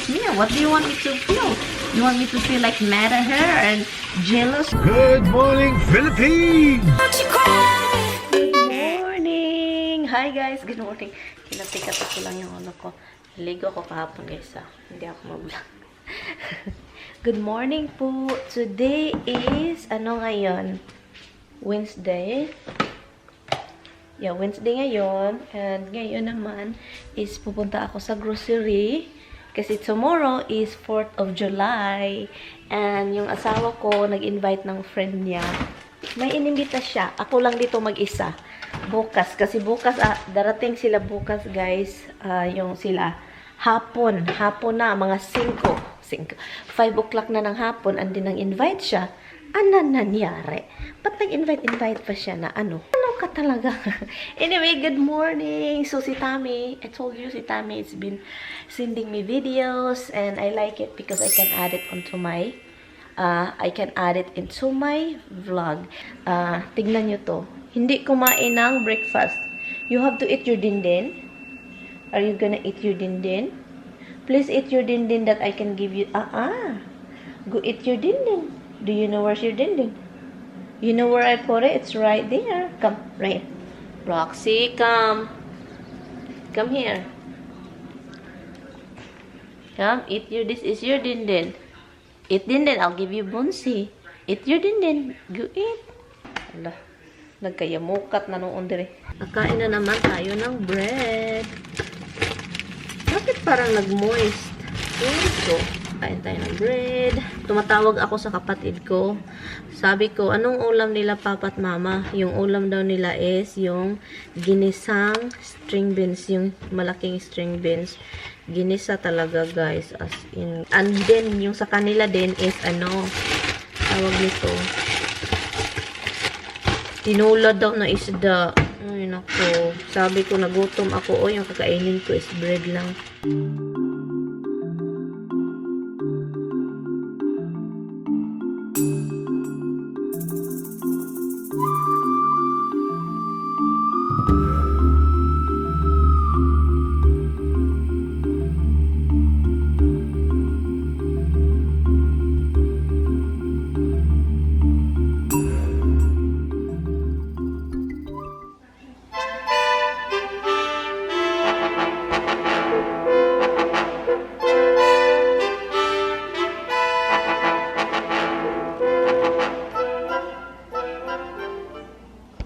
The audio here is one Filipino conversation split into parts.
feel? What do you want me to feel? You want me to feel like mad at her and jealous? Good morning, Philippines! Good morning! Hi guys, good morning. Kinatikat ako lang yung ano ko. Ligo ko kahapon guys Hindi ako mag-vlog. Good morning po. Today is, ano ngayon? Wednesday. Yeah, Wednesday ngayon. And ngayon naman is pupunta ako sa grocery. Kasi tomorrow is 4th of July. And yung asawa ko, nag-invite ng friend niya. May inimbita siya. Ako lang dito mag-isa. Bukas. Kasi bukas, darating sila bukas guys. Yung sila. Hapon na. Mga 5 o'clock na ng hapon. And din nang-invite siya. Ano nangyari? Ba't nag-invite pa siya na ano? Ano ka talaga? Anyway, good morning! So, si Tammy, I told you, si Tammy has been sending me videos and I like it because I can add it onto my into my vlog. Tignan nyo to. Hindi kumain ng breakfast. You have to eat your dindin. Are you gonna eat your dindin? Please eat your dindin that I can give you. Go eat your dindin. Do you know where's your dindin? You know where I put it? It's right there. Come, right here. Roxy, come. Come here. Come, eat your, this is your dindin. Eat dindin, I'll give you bunsi. Eat your dindin. Go eat. Ala, nagkayamukat na noon dire. Nakain na naman tayo ng bread. Bakit parang nag-moist? Ito. Kain tayo ng bread. Tumatawag ako sa kapatid ko. Sabi ko, anong ulam nila papa at mama? Yung ulam daw nila is yung ginisang string beans. Yung malaking string beans. Ginisa talaga guys. As in. And then, yung sa kanila din is ano, tawag nito. Tinula daw na isda. Ay, nako. Sabi ko, nagutom ako. O, yung kakainin ko is bread lang.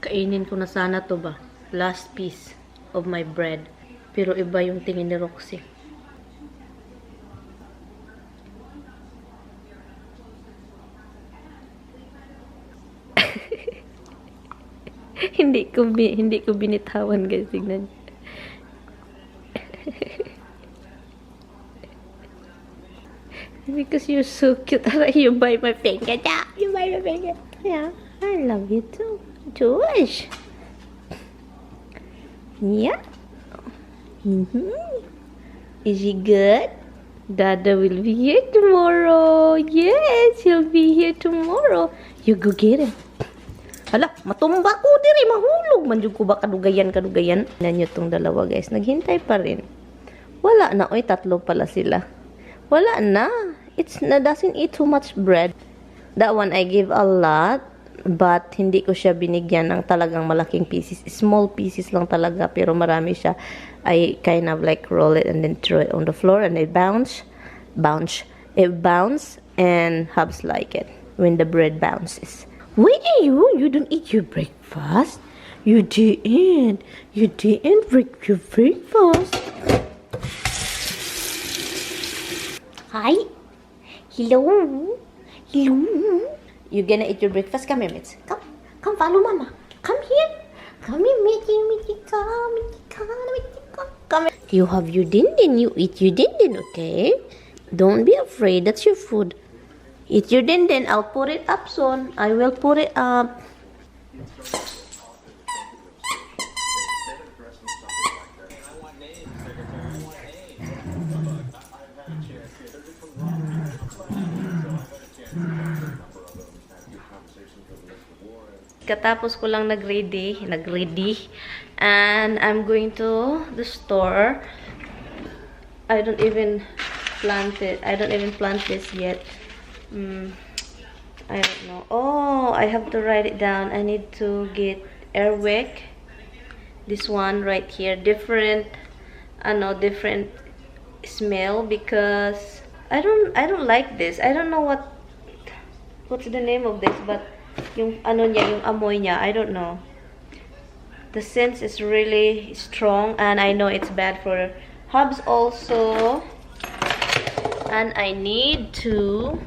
Kainin ko na sana to ba? Last piece of my bread. Pero iba yung tingin ni Roxy. hindi ko binitawan guys. Tignan. Because you're so cute. You buy my finger. You buy my finger. Yeah, I love you too. George. Yeah. Is he good? Dada will be here tomorrow. Yes, he'll be here tomorrow. You go get him. Hala, matumba ko diri, mahulog. Manjug ko ba kadugayan. Nanyo tong dalawa guys, naghintay pa rin. Wala na, oy, tatlo pala sila. Wala na. Doesn't eat too much bread. That one I give a lot. But, hindi ko siya binigyan ng talagang malaking pieces. Small pieces lang talaga, pero marami siya. I kind of like roll it and then throw it on the floor and it bounce. It bounce and Hubs like it when the bread bounces. Where are you? You don't eat your breakfast? You didn't break your breakfast. Hi. Hello. You gonna eat your breakfast? Come here, Mitz. Come, follow Mama. Come here. Come here, Mitzi. Come here. You have your dindin. You eat your dindin, okay? Don't be afraid. That's your food. Eat your dindin. I'll put it up soon. I will put it up. Katapos ko lang nag-ready, and I'm going to the store. I don't even planted. I don't even plant this yet. I don't know. Oh, I have to write it down. I need to get airwick. This one right here, different smell, because I don't like this. I don't know what's the name of this, but yung yung amoy niya, I don't know. The scent is really strong, and I know it's bad for Hubs also. And I need to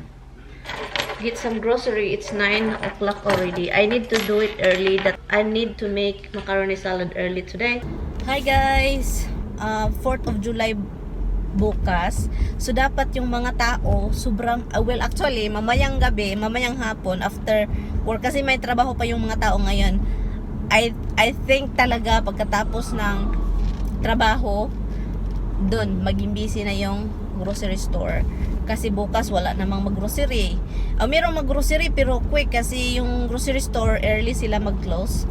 get some grocery. It's 9 o'clock already. I need to do it early. That I need to make macaroni salad early today. Hi guys! 4th of July bukas. So dapat yung mga tao sobrang well, actually mamayang gabi, mamayang hapon after work, kasi may trabaho pa yung mga tao ngayon. I think talaga pagkatapos ng trabaho doon maging busy na yung grocery store, kasi bukas wala namang mag-grocery. Mayroong mag-grocery pero quick, kasi yung grocery store early sila mag-close.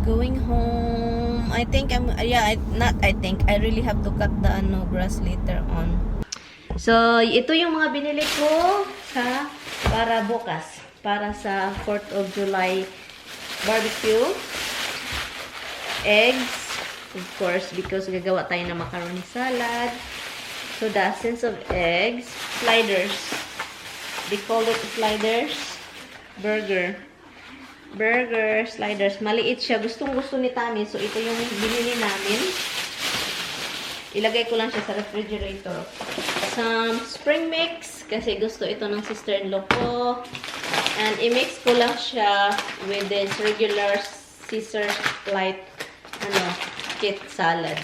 Going home. I really have to cut the grass later on. So, ito yung mga binili ko para bukas, para sa 4th of July barbecue. Eggs, of course, because gagawa tayo ng macaroni salad. So, the essence of eggs. Sliders. They call it sliders. Burger sliders. Maliit siya. Gustong-gusto ni Tami. So, ito yung binili namin. Ilagay ko lang siya sa refrigerator. Some spring mix, kasi gusto ito ng sister-in-law ko. And i-mix ko lang siya with this regular Caesar light kit salad.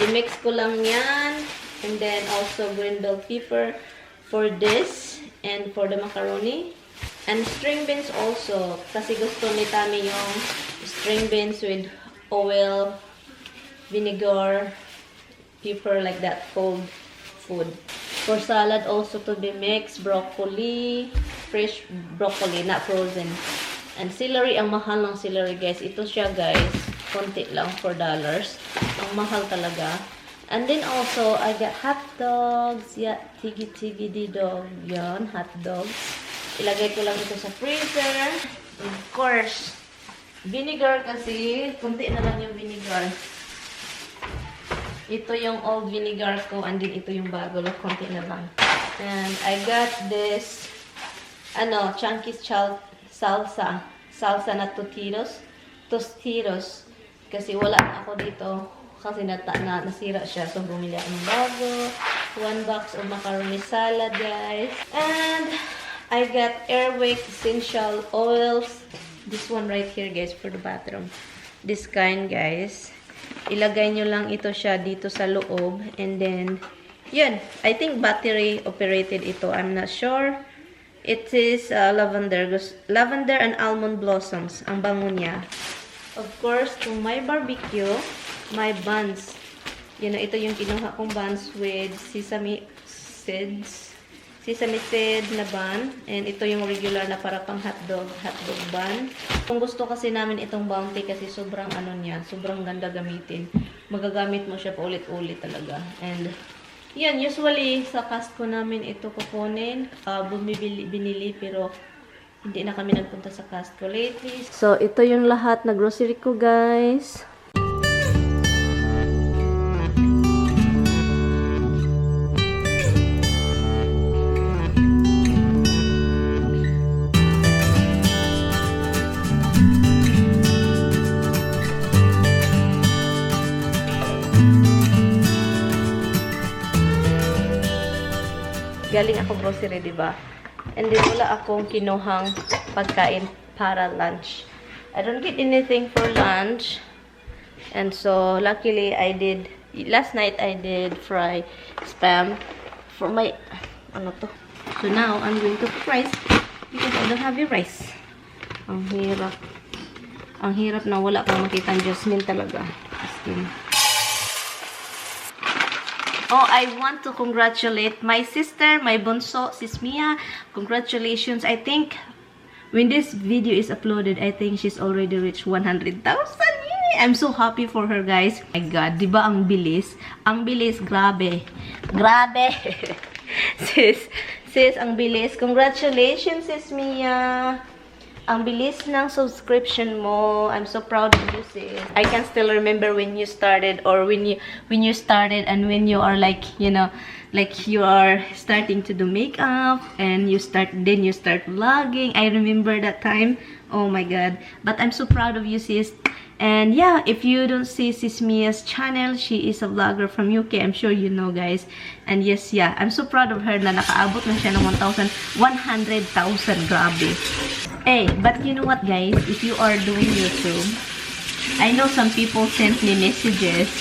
I-mix ko lang yan. And then also green bell pepper for this and for the macaroni. And string beans also, kasi gusto ni Tami yung string beans with oil, vinegar, pepper, like that, cold food. For salad also to be mixed, broccoli, fresh broccoli, not frozen. And celery, ang mahal ng celery guys. Ito siya guys, konti lang, $4. Ang mahal talaga. And then also, I got hot dogs. Yeah, tigi-tigi dog. Yan, hot dogs. Ilagay ko lang ito sa freezer. Of course, vinegar kasi. Kunti na lang yung vinegar. Ito yung old vinegar ko. And then ito yung bago. Kunti na lang. And I got this, chunky salsa. Salsa na Tostitos. Kasi wala na ako dito. Kasi nasira siya. So, bumili ako ng bago. 1 box of macaroni salad, guys. And I got Airwick essential oils. This one right here, guys, for the bathroom. This kind, guys. Ilagay nyo lang ito siya dito sa loob. And then, yun. I think battery operated ito. I'm not sure. It is lavender and almond blossoms. Ang bango niya. Of course, to my barbecue, my buns. Ito yung kinuha kong buns with sesame seed na bun. And ito yung regular na para pang hotdog bun. Kung gusto kasi namin itong Bounty kasi sobrang sobrang ganda gamitin. Magagamit mo siya paulit-ulit talaga. And yan, usually sa Costco namin ito kukunin. Binili pero hindi na kami nagpunta sa Costco lately. So, ito yung lahat na grocery ko, guys. Galing ako grocery, diba? And then, wala akong kinuhang pagkain para lunch. I don't get anything for lunch. And so, luckily, last night, I did fry spam for my, So now, I'm going to cook rice because I don't have the rice. Ang hirap. Ang hirap na wala kang makita ang jasmine talaga. Oh, I want to congratulate my sister, my bunso, sis Mia. Congratulations. I think when this video is uploaded, I think she's already reached 100,000. Yay! I'm so happy for her, guys. My God, di ba ang bilis? Ang bilis, grabe. Grabe. sis, ang bilis. Congratulations, sis Mia. Ang bilis ng subscription mo. I'm so proud of you, sis. I can still remember when you started, or when you started, and when you are like, you know, like you are starting to do makeup, and you start vlogging. I remember that time. Oh my God. But I'm so proud of you, sis. And yeah, if you don't see Sis Mia's channel, she is a vlogger from UK. I'm sure you know, guys. And yes, yeah, I'm so proud of her na nakaabot na siya ng 100,000. Grabe. Hey, but you know what, guys? If you are doing YouTube, I know some people sent me messages.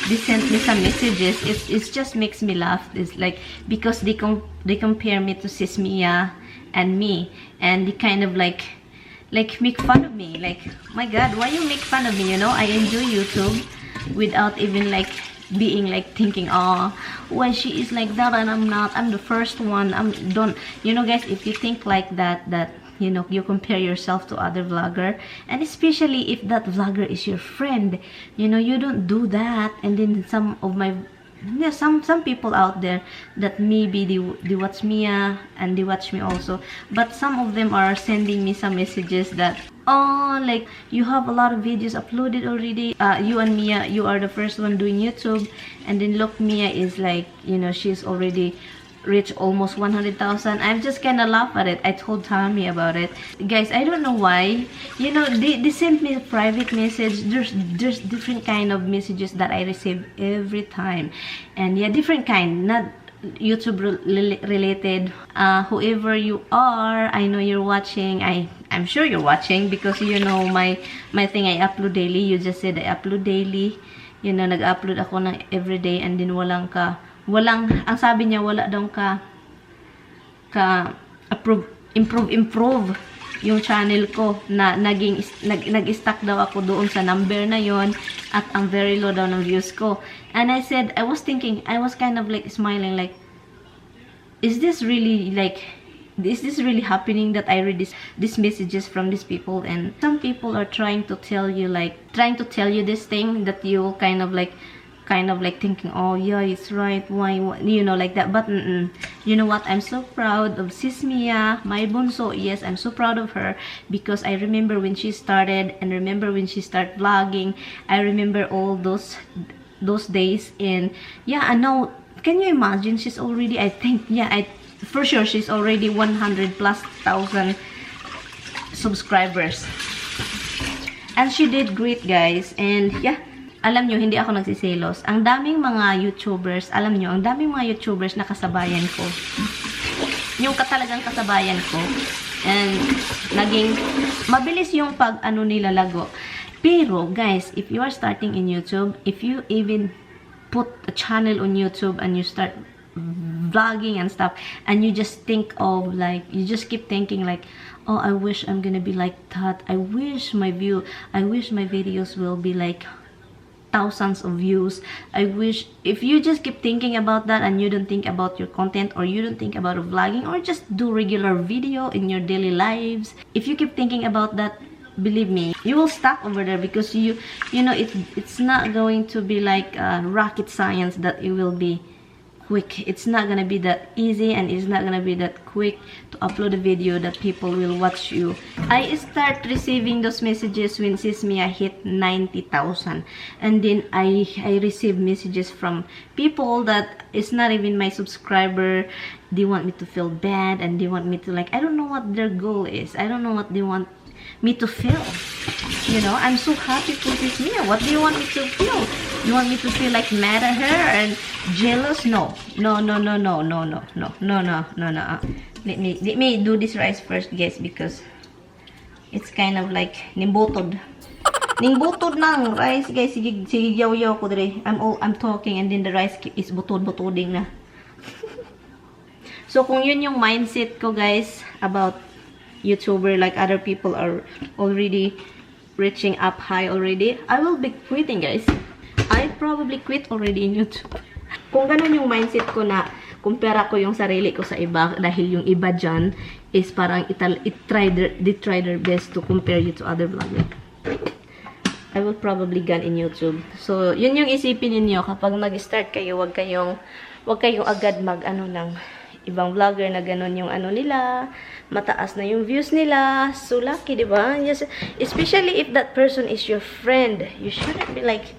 They sent me some messages. It just makes me laugh. It's like, because they compare me to Sis Mia and me, and they kind of like make fun of me. Like, my God, why you make fun of me? You know, I enjoy YouTube without even like being like thinking, oh, why she is like that and I'm not. I'm the first one. Don't, you know, guys, if you think like that you know, you compare yourself to other vlogger, and especially if that vlogger is your friend, you know, you don't do that. And then some of my, yeah, some people out there that maybe they watch Mia and they watch me also, but some of them are sending me some messages that, oh, like, you have a lot of videos uploaded already, you and Mia, you are the first one doing YouTube, and then look, Mia is like, you know, she's already reached almost 100,000. I'm just kind of laugh at it. I told Tommy about it, guys. I don't know why, you know, they sent me a private message. There's different kind of messages that I receive every time, and yeah, different kind, not YouTube related. Whoever you are, I know you're watching. I'm sure you're watching, because you know my thing, I upload daily. You just said I upload daily, you know, nag-upload ako ng everyday, and then ang sabi niya, wala daw ka improve yung channel ko, na nag-stuck daw ako doon sa number na yon, at ang very low daw ng views ko. And I said, I was thinking, I was kind of like smiling, like, is this really happening, that I read these messages from these people? And some people are trying to tell you this thing, that you will kind of like thinking, oh yeah, it's right, why, you know, like that. But you know what, I'm so proud of Sis Mia, my bunso. Yes, I'm so proud of her, because I remember when she started, and remember when she started vlogging. I remember all those days. And yeah, and now, can you imagine, she's already, I think, yeah, for sure she's already 100,000+ subscribers, and she did great, guys. And yeah, alam nyo, hindi ako nagsiselos. Ang daming mga YouTubers, alam nyo, ang daming mga YouTubers na kasabayan ko. Yung talagang kasabayan ko. And naging mabilis yung pag-ano nila lago. Pero, guys, if you are starting in YouTube, if you even put a channel on YouTube and you start vlogging and stuff, and you just think of like, you just keep thinking like, oh, I wish I'm gonna be like that. I wish my videos will be like thousands of views. I wish, if you just keep thinking about that, and you don't think about your content, or you don't think about vlogging, or just do regular video in your daily lives, if you keep thinking about that, believe me, you will stuck over there, because you know, it's not going to be like rocket science that it will be quick. It's not gonna be that easy, and it's not gonna be that quick to upload a video that people will watch you. I start receiving those messages when Sis Mia hit 90,000, and then I receive messages from people that is not even my subscriber. They want me to feel bad, and they want me to, like, I don't know what their goal is. I don't know what they want me to feel. You know, I'm so happy for Sis Mia. What do you want me to feel? You want me to feel like mad at her and jealous? No. Let me do this rice first, guys, because it's kind of like nimbutod. Ningbutod ng rice, guys. Sige yaw ko dire. I'm talking, and then the rice is butod-butoding na. So kung yun yung mindset ko, guys, about YouTuber, like other people are already reaching up high already, I will be quitting, guys. I probably quit already in YouTube. Kung ganun yung mindset ko, na kumpara ko yung sarili ko sa iba, dahil yung iba dyan is parang they try their best to compare you to other vloggers. I will probably gun in YouTube. So, yun yung isipin niyo kapag mag-start kayo, wag kayong agad mag-ano ng ibang vlogger na ganun yung ano nila, mataas na yung views nila. So lucky, di ba? Yes, especially if that person is your friend. You shouldn't be like,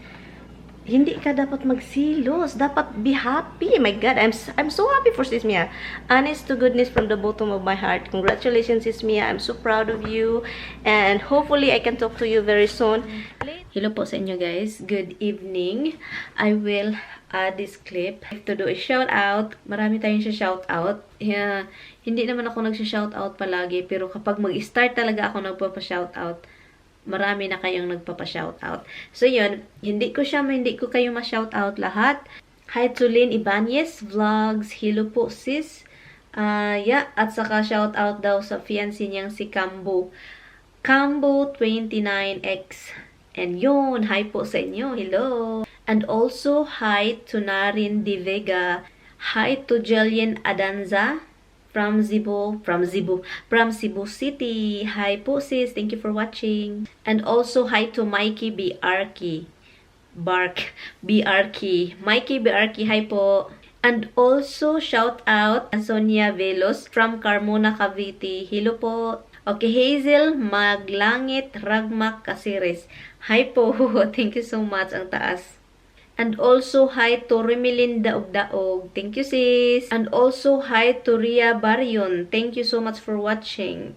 hindi ka dapat magsilos. Dapat be happy. My God, I'm so happy for Sis Mia. Honest to goodness from the bottom of my heart. Congratulations, Sis Mia. I'm so proud of you. And hopefully, I can talk to you very soon. Hello po sa inyo guys. Good evening. I will add this clip to do a shout out. Marami tayong shout out. Yeah, hindi naman ako nagsha-shout out palagi. Pero kapag mag-start talaga ako nagpapa-shout out, marami na kayong nagpapa-shoutout. So, yun. Hindi ko kayo ma-shoutout lahat. Hi to Lynn Ibanez Vlogs. Hello po, sis. Yeah. At saka shoutout daw sa fiancé niyang si Cambo. Cambo 29X. And yun. Hi po sa inyo. Hello. And also, hi to Narin De Vega. Hi to Jillian Adanza. From Cebu City. Hi po sis, thank you for watching. And also hi to Mikey BRK. Mikey BRK, hi po. And also shout out Sonia Velos from Carmona, Cavite. Hello po. Okay, Hazel Maglangit Ragmak Casires. Hi po. Thank you so much, ang taas. And also, hi to Remilin Daog. Thank you, sis. And also, hi to Ria Baryon. Thank you so much for watching.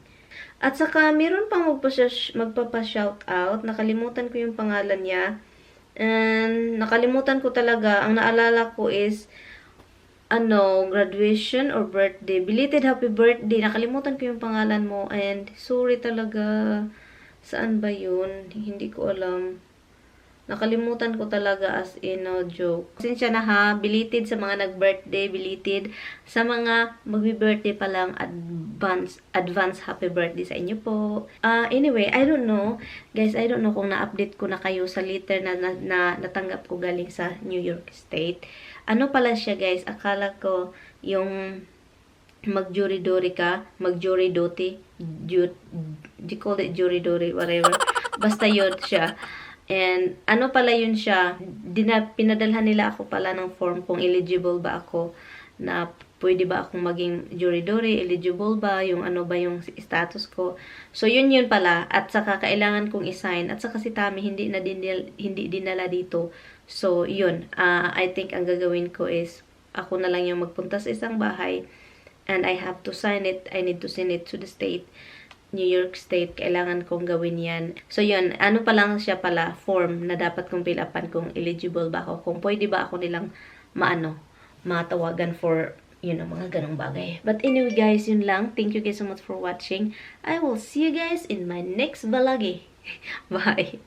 At saka, meron pang magpapa-shoutout. Nakalimutan ko yung pangalan niya. And, nakalimutan ko talaga. Ang naalala ko is, graduation or birthday. Belated happy birthday. Nakalimutan ko yung pangalan mo. And, sorry talaga. Saan ba yun? Hindi ko alam. Nakalimutan ko talaga as in no joke. Pasensya na ha, belated sa mga nag-birthday, belated sa mga magbi-birthday pa lang, advance happy birthday sa inyo po. Anyway, I don't know. Guys, I don't know kung na-update ko na kayo sa letter na natanggap ko galing sa New York State. Ano pala siya guys, akala ko yung mag-jury-dory ka, mag-jury-doty, you call it jury-dory, whatever. Basta yun siya. And, ano pala yun siya, pinadalhan nila ako pala ng form kung eligible ba ako, na pwede ba akong maging jury-dory, eligible ba, yung ano ba yung status ko. So, yun pala, at saka kailangan kong i-sign, at saka si Tami hindi dinala dito. So, yun, I think ang gagawin ko is, ako na lang yung magpunta sa isang bahay, and I have to sign it, I need to send it to the state, New York State, kailangan kong gawin yan. So, yun, ano pa lang siya pala, form na dapat kong fill upan kung eligible ba ako, kung pwede ba ako nilang matawagan for, mga ganong bagay. But anyway, guys, yun lang. Thank you guys so much for watching. I will see you guys in my next vlog. Bye!